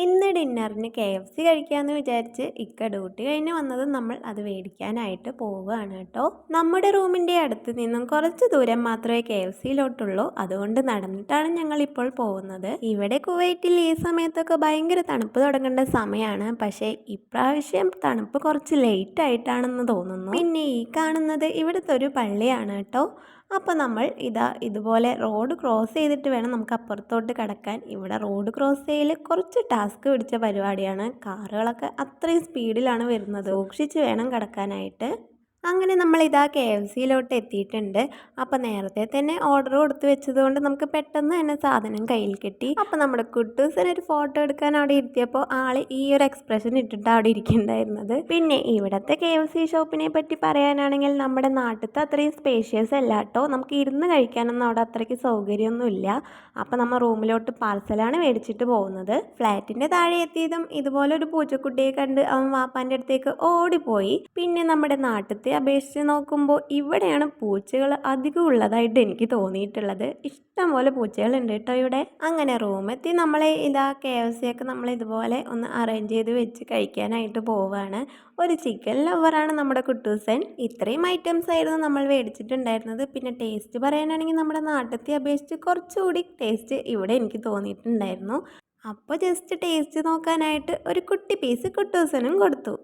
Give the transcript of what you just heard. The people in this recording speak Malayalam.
ഇന്ന് ഡിന്നറിന് KFC കഴിക്കാമെന്ന് വിചാരിച്ച് ഇക്ക ഡ്യൂട്ടി കഴിഞ്ഞ് വന്നതും നമ്മൾ അത് മേടിക്കാനായിട്ട് പോവുകയാണ് കേട്ടോ. നമ്മുടെ റൂമിൻ്റെ അടുത്ത് നിന്നും കുറച്ച് ദൂരം മാത്രമേ KFCയിലോട്ടുള്ളൂ. അതുകൊണ്ട് നടന്നിട്ടാണ് ഞങ്ങളിപ്പോൾ പോകുന്നത്. ഇവിടെ കുവൈറ്റിൽ ഈ സമയത്തൊക്കെ ഭയങ്കര തണുപ്പ് തുടങ്ങേണ്ട സമയമാണ്. പക്ഷേ ഇപ്രാവശ്യം തണുപ്പ് കുറച്ച് ലേറ്റ് ആയിട്ടാണെന്ന് തോന്നുന്നു. പിന്നെ ഈ കാണുന്നത് ഇവിടുത്തെ ഒരു പള്ളിയാണ് കേട്ടോ. അപ്പോൾ നമ്മൾ ഇതുപോലെ റോഡ് ക്രോസ് ചെയ്തിട്ട് വേണം നമുക്ക് അപ്പുറത്തോട്ട് കടക്കാൻ. ഇവിടെ റോഡ് ക്രോസ് ചെയ്യൽ കുറച്ച് ടാസ്ക് പിടിച്ച പരിപാടിയാണ്. കാറുകളൊക്കെ അത്രയും സ്പീഡിലാണ് വരുന്നത്. സൂക്ഷിച്ച് വേണം കടക്കാനായിട്ട്. അങ്ങനെ നമ്മൾ KFCയിലോട്ട് എത്തിയിട്ടുണ്ട്. അപ്പോൾ നേരത്തെ തന്നെ ഓർഡർ കൊടുത്ത് വെച്ചതുകൊണ്ട് നമുക്ക് പെട്ടെന്ന് തന്നെ സാധനം കയ്യിൽ കിട്ടി. അപ്പോൾ നമ്മുടെ കുട്ടൂസിനൊരു ഫോട്ടോ എടുക്കാൻ അവിടെ ഇരുത്തിയപ്പോൾ ആള് ഈ ഒരു എക്സ്പ്രഷൻ ഇട്ടിട്ട് അവിടെ ഇരിക്കുന്നുണ്ടായിരുന്നത്. പിന്നെ ഇവിടുത്തെ KFC ഷോപ്പിനെ പറ്റി പറയാനാണെങ്കിൽ നമ്മുടെ നാട്ടിലത്തെ അത്രയും സ്പേഷ്യസ് അല്ല കേട്ടോ. നമുക്ക് ഇരുന്ന് കഴിക്കാനൊന്നും അവിടെ അത്രയ്ക്ക് സൗകര്യമൊന്നുമില്ല. അപ്പോൾ നമ്മൾ റൂമിലോട്ട് പാർസലാണ് മേടിച്ചിട്ട് പോകുന്നത്. ഫ്ലാറ്റിൻ്റെ താഴെ എത്തിയതും ഇതുപോലെ ഒരു പൂച്ചക്കുട്ടിയെ കണ്ട് അവൻ വാപ്പാൻ്റെ അടുത്തേക്ക് ഓടിപ്പോയി. പിന്നെ നമ്മുടെ നാട്ടിലത്തെ അപേക്ഷിച്ച് നോക്കുമ്പോൾ ഇവിടെയാണ് പൂച്ചകൾ അധികം ഉള്ളതായിട്ട് എനിക്ക് തോന്നിയിട്ടുള്ളത്. ഇഷ്ടംപോലെ പൂച്ചകളുണ്ട് കേട്ടോ ഇവിടെ. അങ്ങനെ റൂമെത്തി നമ്മളെ KFC ഒക്കെ നമ്മൾ ഇതുപോലെ ഒന്ന് അറേഞ്ച് ചെയ്ത് വെച്ച് കഴിക്കാനായിട്ട് പോവുകയാണ്. ഒരു ചിക്കൻ ലവറാണ് നമ്മുടെ കുട്ടൂസൻ. ഇത്രയും ഐറ്റംസ് ആയിരുന്നു നമ്മൾ മേടിച്ചിട്ടുണ്ടായിരുന്നത്. പിന്നെ ടേസ്റ്റ് പറയാനാണെങ്കിൽ നമ്മുടെ നാട്ടിലത്തെ അപേക്ഷിച്ച് കുറച്ചുകൂടി ടേസ്റ്റ് ഇവിടെ എനിക്ക് തോന്നിയിട്ടുണ്ടായിരുന്നു. അപ്പോൾ ജസ്റ്റ് ടേസ്റ്റ് നോക്കാനായിട്ട് ഒരു കുട്ടി പീസ് കുട്ടൂസനും കൊടുത്തു.